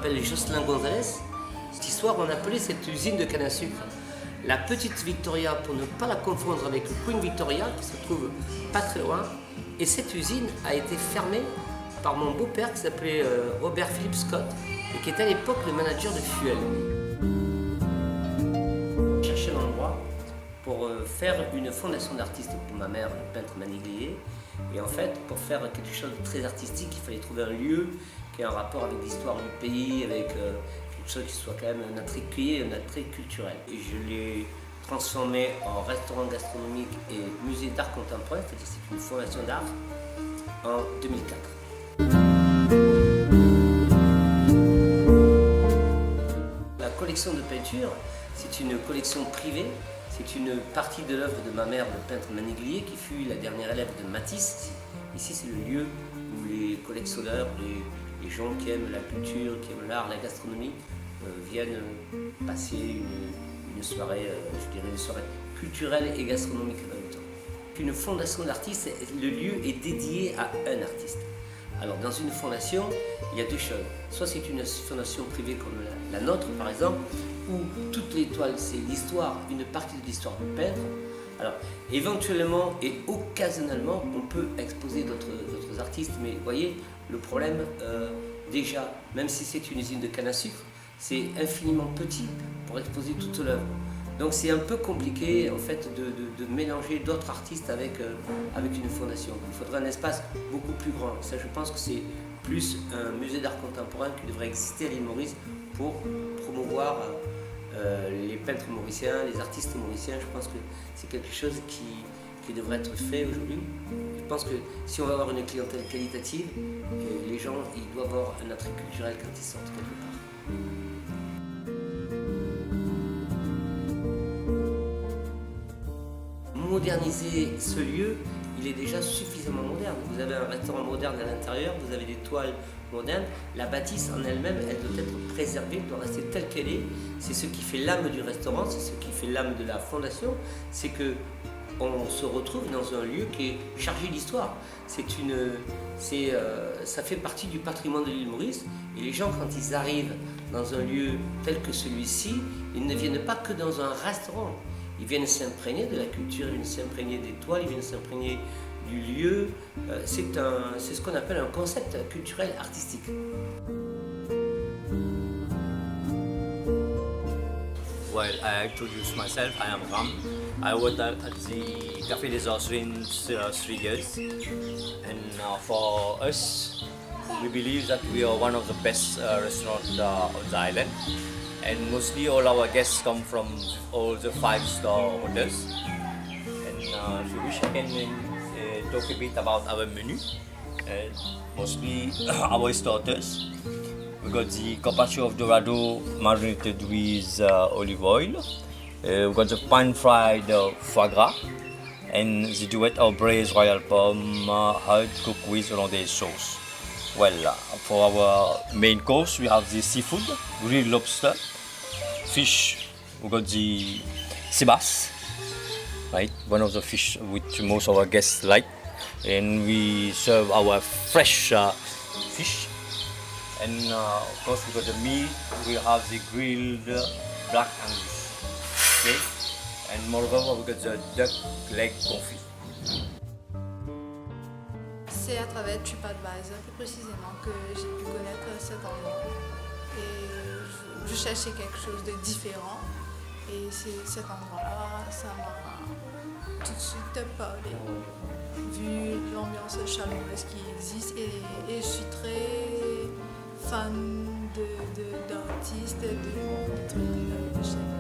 s'appelle Jocelyn Gonzalez. Cette histoire, on appelait cette usine de canne à sucre la Petite Victoria, pour ne pas la confondre avec Queen Victoria, qui se trouve pas très loin. Et cette usine a été fermée par mon beau-père qui s'appelait Robert Philip Scott et qui était à l'époque le manager de Fuel. Je cherchais un endroit pour faire une fondation d'artistes pour ma mère, le peintre Maniglier. Et en fait, pour faire quelque chose de très artistique, il fallait trouver un lieu qui ait un rapport avec l'histoire du pays, avec quelque chose qui soit quand même un attrait cueilli, un attrait culturel. Et je l'ai transformé en restaurant gastronomique et musée d'art contemporain, c'est-à-dire c'est une fondation d'art, en 2004. La collection de peinture, c'est une collection privée. C'est une partie de l'œuvre de ma mère, le peintre Maniglier, qui fut la dernière élève de Matisse. Ici, c'est le lieu où les collectionneurs, les gens qui aiment la culture, qui aiment l'art, la gastronomie, viennent passer une soirée, je dirais une soirée culturelle et gastronomique en même temps. Une fondation d'artistes, le lieu est dédié à un artiste. Alors, dans une fondation, il y a deux choses. Soit c'est une fondation privée comme la nôtre, par exemple, où toutes les toiles, c'est l'histoire, une partie de l'histoire du peintre. Alors, éventuellement et occasionnellement, on peut exposer d'autres artistes, mais vous voyez, le problème, déjà, même si c'est une usine de canne à sucre, c'est infiniment petit pour exposer toute l'œuvre. Donc c'est un peu compliqué en fait de mélanger d'autres artistes avec une fondation. Il faudrait un espace beaucoup plus grand. Ça, je pense que c'est plus un musée d'art contemporain qui devrait exister à l'île Maurice pour promouvoir les peintres mauriciens, les artistes mauriciens. Je pense que c'est quelque chose qui devrait être fait aujourd'hui. Je pense que si on veut avoir une clientèle qualitative, les gens ils doivent avoir un attrait culturel quand ils sortent quelque part. Moderniser ce lieu, il est déjà suffisamment moderne. Vous avez un restaurant moderne à l'intérieur, vous avez des toiles modernes. La bâtisse en elle-même, elle doit être préservée, elle doit rester telle qu'elle est. C'est ce qui fait l'âme du restaurant, c'est ce qui fait l'âme de la fondation. C'est que on se retrouve dans un lieu qui est chargé d'histoire. Ça fait partie du patrimoine de l'île Maurice. Et les gens, quand ils arrivent dans un lieu tel que celui-ci, ils ne viennent pas que dans un restaurant. Ils viennent s'imprégner de la culture, ils viennent s'imprégner des toiles, ils viennent s'imprégner du lieu. C'est ce qu'on appelle un concept culturel artistique. Well, I introduce myself. I am Ram. I worked at the Café des Osrines 3 years. And for us, we believe that we are one of the best restaurants of the island. And mostly all our guests come from all the 5-star hotels. And if you wish, I can talk a bit about our menu. Mostly our starters. We got the carpaccio of Dorado marinated with olive oil. We got the pan-fried foie gras. And the duet of braised royal palm hard cooked with hollandaise sauce. Well, for our main course, we have the seafood, grilled lobster. Fish, we got the sea bass, right? One of the fish which most of our guests like, and we serve our fresh fish. And of course, we got the meat. We have the grilled black angus, okay? And moreover, we got the duck leg confit. C'est à travers TripAdvisor plus précisément que j'ai pu connaître cet endroit. Et je cherchais quelque chose de différent. Et cet endroit-là, ça m'a tout de suite parlé. Vu l'ambiance chaleureuse qui existe. Et je suis très fan d'artistes, de rencontrer de chefs.